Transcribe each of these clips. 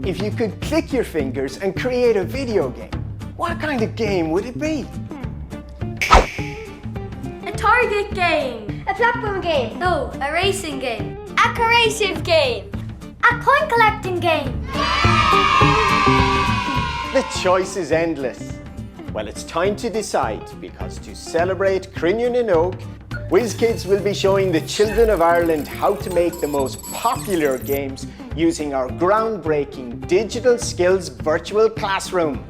If you could click your fingers and create a video game, what kind of game would it be? A target game. A platform game. No, a racing game. A creative game. A coin collecting game. The choice is endless. Well, it's time to decide, because to celebrate Cruinniú, WizKids will be showing the children of Ireland how to make the most popular games using our groundbreaking digital skills virtual classroom.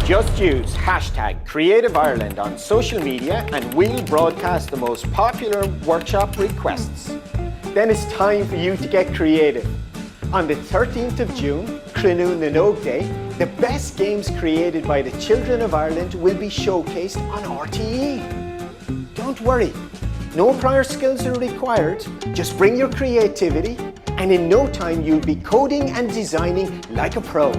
Just use #CreativeIreland on social media and we'll broadcast the most popular workshop requests. Then it's time for you to get creative. On the 13th of June, Cruinniú Day, the best games created by the children of Ireland will be showcased on RTE. Don't worry, no prior skills are required. Just bring your creativity and in no time you'll be coding and designing like a pro.